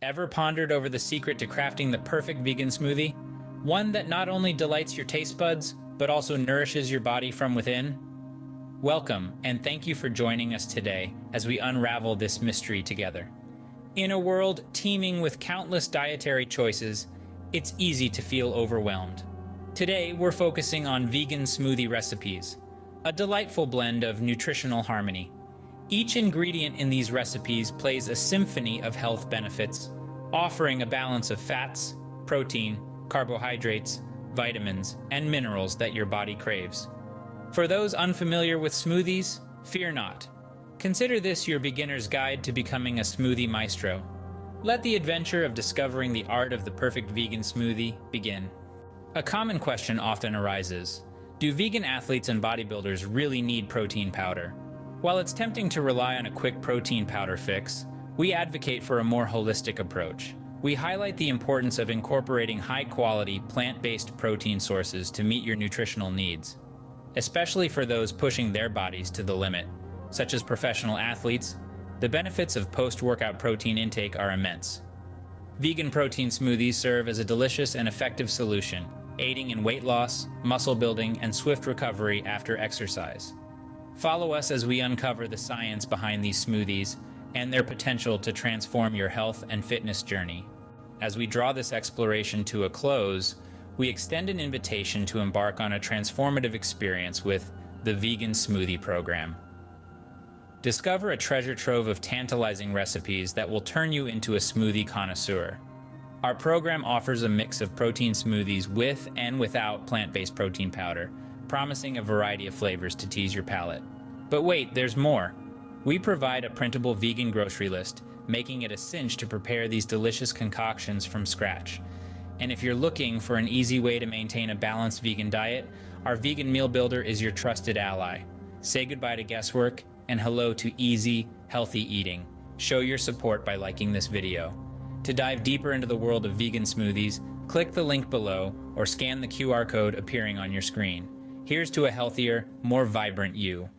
Ever pondered over the secret to crafting the perfect vegan smoothie? One that not only delights your taste buds, but also nourishes your body from within? Welcome, and thank you for joining us today as we unravel this mystery together. In a world teeming with countless dietary choices, it's easy to feel overwhelmed. Today, we're focusing on vegan smoothie recipes, a delightful blend of nutritional harmony. Each ingredient in these recipes plays a symphony of health benefits, offering a balance of fats, protein, carbohydrates, vitamins, and minerals that your body craves. For those unfamiliar with smoothies, fear not. Consider this your beginner's guide to becoming a smoothie maestro. Let the adventure of discovering the art of the perfect vegan smoothie begin. A common question often arises: do vegan athletes and bodybuilders really need protein powder? While it's tempting to rely on a quick protein powder fix, we advocate for a more holistic approach. We highlight the importance of incorporating high-quality, plant-based protein sources to meet your nutritional needs, especially for those pushing their bodies to the limit, such as professional athletes. The benefits of post-workout protein intake are immense. Vegan protein smoothies serve as a delicious and effective solution, aiding in weight loss, muscle building, and swift recovery after exercise. Follow us as we uncover the science behind these smoothies and their potential to transform your health and fitness journey. As we draw this exploration to a close, we extend an invitation to embark on a transformative experience with the Vegan Smoothie Program. Discover a treasure trove of tantalizing recipes that will turn you into a smoothie connoisseur. Our program offers a mix of protein smoothies with and without plant-based protein powder, promising a variety of flavors to tease your palate. But wait, there's more. We provide a printable vegan grocery list, making it a cinch to prepare these delicious concoctions from scratch. And if you're looking for an easy way to maintain a balanced vegan diet, our Vegan Meal Builder is your trusted ally. Say goodbye to guesswork and hello to easy, healthy eating. Show your support by liking this video. To dive deeper into the world of vegan smoothies, click the link below or scan the QR code appearing on your screen. Here's to a healthier, more vibrant you.